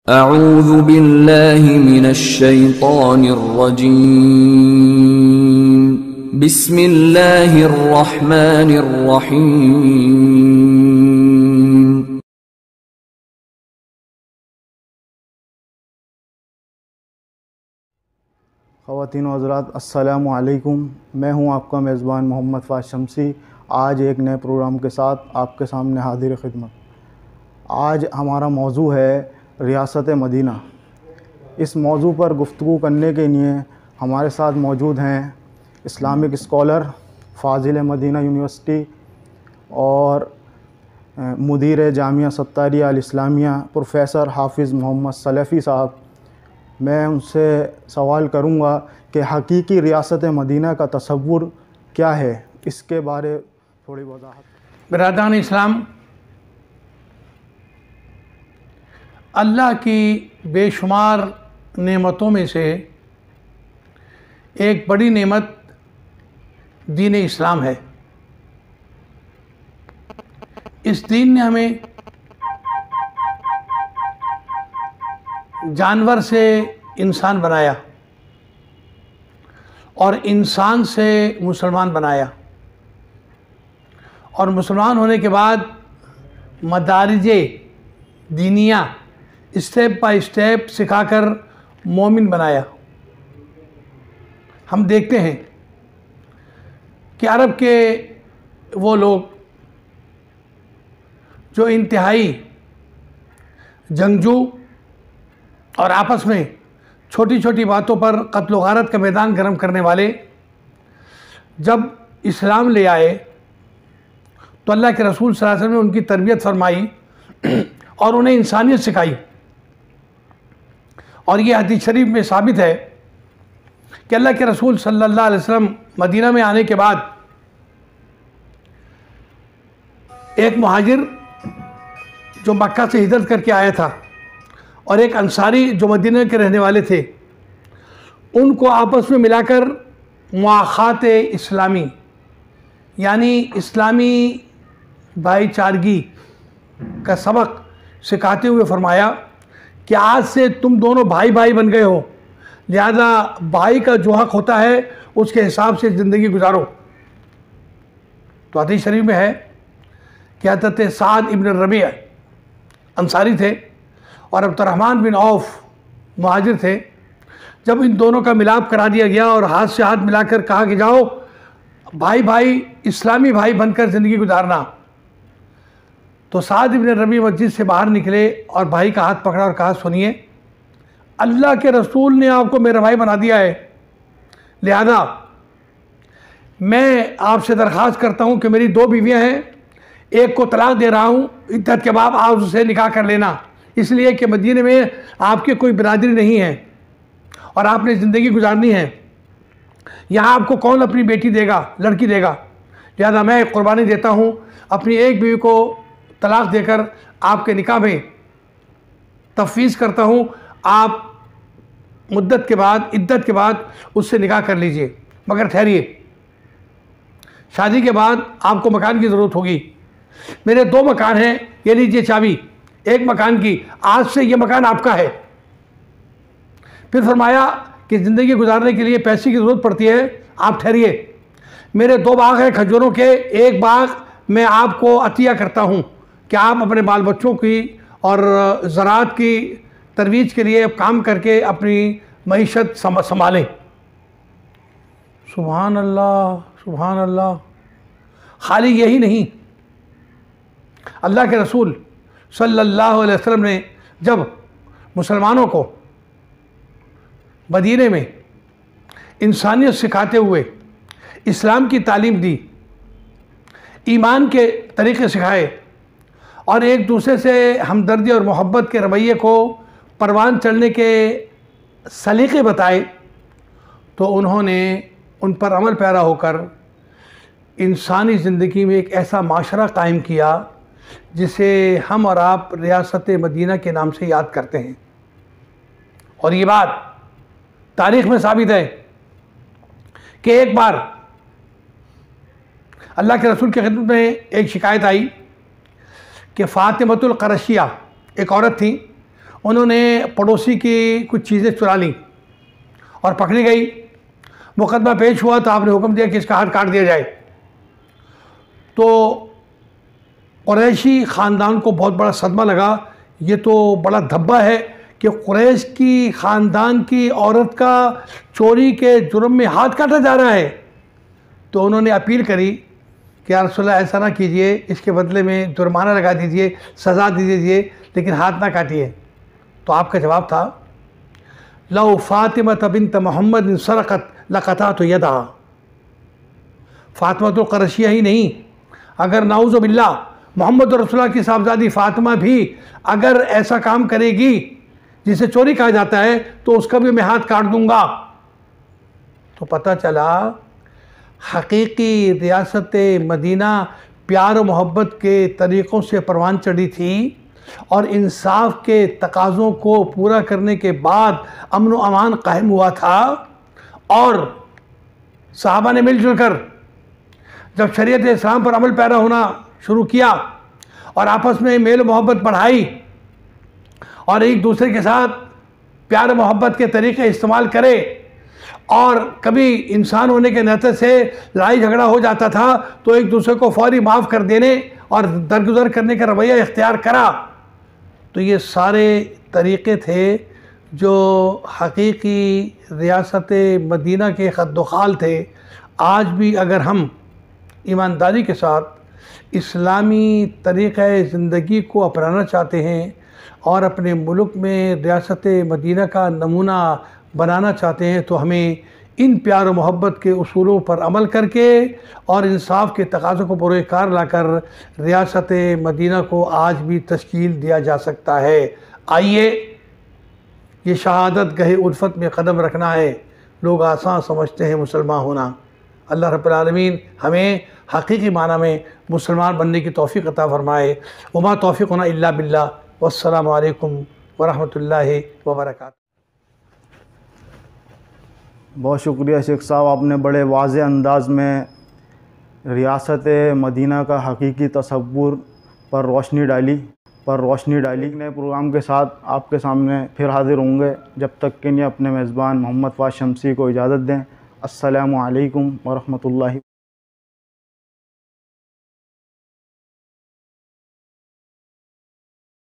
अऊज़ु बिल्लाहि मिनश्शैतानिर्रजीम। बिस्मिल्लाहिर्रहमानिर्रहीम। ख़वातीन व हज़रात, अस्सलामु अलैकुम। मैं हूं आपका मेज़बान मोहम्मद फ़ाज़ शमसी। आज एक नए प्रोग्राम के साथ आपके सामने हाज़िर ख़िदमत। आज हमारा मौजू है रियासत मदीना। इस मौजू पर गुफ्तगू करने के लिए हमारे साथ मौजूद हैं Islamic scholar, Fazil Medina university और मुदीर जामिया सत्तारिया अल इस्लामिया प्रोफेसर हाफिज़ मोहम्मद सलफ़ी साहब। मैं उनसे सवाल करूंगा कि हकीकी रियासत मदीना का तसव्वुर क्या है, इसके बारे थोड़ी वजाहत। बिरादरान इस्लाम, अल्लाह की बेशुमार नेमतों में से एक बड़ी नेमत दीन इस्लाम है। इस दीन ने हमें जानवर से इंसान बनाया और इंसान से मुसलमान बनाया, और मुसलमान होने के बाद मदारिजे दीनिया स्टेप बाय स्टेप सिखाकर मोमिन बनाया। हम देखते हैं कि अरब के वो लोग जो इंतहाई जंगजू और आपस में छोटी छोटी बातों पर कत्ल गारत का मैदान गर्म करने वाले, जब इस्लाम ले आए तो अल्लाह के रसूल सल्लल्लाहु अलैहि वसल्लम ने उनकी तरबियत फरमाई और उन्हें इंसानियत सिखाई। और ये हदीस शरीफ में साबित है कि अल्लाह के रसूल सल्लल्लाहु अलैहि वसल्लम मदीना में आने के बाद एक मुहाजिर जो मक्का से हिजरत करके आया था और एक अंसारी जो मदीना के रहने वाले थे, उनको आपस में मिलाकर मुआखात इस्लामी यानी इस्लामी भाईचारगी का सबक सिखाते हुए फरमाया कि आज से तुम दोनों भाई भाई बन गए हो, लिहाजा भाई का जो हक होता है उसके हिसाब से ज़िंदगी गुजारो। तो हदीस शरीफ में है कि हज़रत साद इब्न रबी अंसारी थे और अब्दुर्रहमान बिन औफ मुहाजिर थे। जब इन दोनों का मिलाप करा दिया गया और हाथ से हाथ मिलाकर कहा कि जाओ भाई भाई इस्लामी भाई बनकर ज़िंदगी गुजारना, तो साद इब्न रबी मस्जिद से बाहर निकले और भाई का हाथ पकड़ा और कहा, सुनिए, अल्लाह के रसूल ने आपको मेरा भाई बना दिया है, लिहाजा मैं आपसे दरख्वास्त करता हूँ कि मेरी दो बीवियाँ हैं, एक को तलाक दे रहा हूँ, इद्दत के बाद आप उससे निकाह कर लेना, इसलिए कि मदीने में आपकी कोई बिरादरी नहीं है और आपने ज़िंदगी गुजारनी है। यहाँ आपको कौन अपनी बेटी देगा, लड़की देगा, लिहाजा मैं कुर्बानी देता हूँ, अपनी एक बीवी को तलाक देकर आपके निकाह में तफवीज़ करता हूँ, आप मुद्दत के बाद, इद्दत के बाद उससे निकाह कर लीजिए, मगर ठहरिए, शादी के बाद आपको मकान की ज़रूरत होगी। मेरे दो मकान हैं, ये लीजिए चाबी एक मकान की, आज से ये मकान आपका है। फिर फरमाया कि ज़िंदगी गुजारने के लिए पैसे की ज़रूरत पड़ती है, आप ठहरिए, मेरे दो बाग हैं खजूरों के, एक बाग मैं आपको अतिया करता हूँ कि आप अपने बाल बच्चों की और ज़राअत की तरवीज के लिए काम करके अपनी मईशत संभालें। सुभान अल्लाह, सुभान अल्लाह। खाली यही नहीं, अल्लाह के रसूल सल्लल्लाहु अलैहि वसल्लम ने जब मुसलमानों को मदीने में इंसानियत सिखाते हुए इस्लाम की तालीम दी, ईमान के तरीक़े सिखाए और एक दूसरे से हमदर्दी और मोहब्बत के रवैये को परवान चढ़ने के सलीक़े बताए, तो उन्होंने उन पर अमल पैरा होकर इंसानी ज़िंदगी में एक ऐसा माशरा कायम किया जिसे हम और आप रियासत मदीना के नाम से याद करते हैं। और ये बात तारीख़ में साबित है कि एक बार अल्लाह के रसूल की खिदमत में एक शिकायत आई कि फ़ातिमतुल क़रशिया एक औरत थी, उन्होंने पड़ोसी की कुछ चीज़ें चुरा ली और पकड़ी गई। मुकदमा पेश हुआ तो आपने हुक्म दिया कि इसका हाथ काट दिया जाए। तो कुरैशी ख़ानदान को बहुत बड़ा सदमा लगा। ये तो बड़ा धब्बा है कि कुरैश की ख़ानदान की औरत का चोरी के जुर्म में हाथ काटा जा रहा है। तो उन्होंने अपील करी कि या रसूलल्लाह ऐसा ना कीजिए, इसके बदले में जुर्माना लगा दीजिए, सज़ा दे दीजिए, लेकिन हाथ ना काटिए। तो आपका जवाब था लौ फ़ातिमा बिन्त मोहम्मद सरक़त लक़तअतु यदहा। फ़ातिमा तो क़ुरैशिया ही नहीं, अगर नाऊज़ु बिल्लाह मोहम्मद रसूलुल्लाह की साहबजादी फ़ातिमा भी अगर ऐसा काम करेगी जिसे चोरी कहा जाता है तो उसका भी मैं हाथ काट दूंगा। तो पता चला हकीकी रियासत मदीना प्यार और मोहब्बत के तरीक़ों से परवान चढ़ी थी और इंसाफ के तकाज़ों को पूरा करने के बाद अमन व अमान कायम हुआ था। और सहाबा ने मिलजुल कर जब शरीयत इस्लाम पर अमल पैरा होना शुरू किया और आपस में मेल मोहब्बत बढ़ाई और एक दूसरे के साथ प्यार मोहब्बत के तरीक़े इस्तेमाल करे, और कभी इंसान होने के नाते से लड़ाई झगड़ा हो जाता था तो एक दूसरे को फौरी माफ़ कर देने और दरगुजर करने का रवैया इख्तियार करा। तो ये सारे तरीक़े थे जो हकीकी रियासत मदीना के ख़द्दोख़ाल थे। आज भी अगर हम ईमानदारी के साथ इस्लामी तरीक़े ज़िंदगी को अपनाना चाहते हैं और अपने मुल्क में रियासत मदीना का नमूना बनाना चाहते हैं तो हमें इन प्यार और मोहब्बत के उसूलों पर अमल करके और इंसाफ के तकाज़ों को पुरकार लाकर रियासत मदीना को आज भी तश्कील दिया जा सकता है। आइए, ये शहादत गहे उल्फत में कदम रखना है। लोग आसान समझते हैं मुसलमान होना। अल्लाह रब्बुल आलमीन हमें हकीकी माना में मुसलमान बनने की तौफ़ीक़ अता फ़रमाए। वमा तौफ़ीक़ुना इल्ला बिल्लाह। वस्सलामु अलैकुम वरहमतुल्लाहि वबरकातुहू। बहुत शुक्रिया शेख साहब, आपने बड़े वाज़े अंदाज़ में रियासत मदीना का हकीकी तसव्वुर पर रोशनी डाली। नए प्रोग्राम के साथ आपके सामने फिर हाज़िर होंगे। जब तक के लिए अपने मेज़बान मोहम्मद फ़ाज़ शम्सी को इजाज़त दें। अस्सलामु अलैकुम वरहमतुल्लाहि।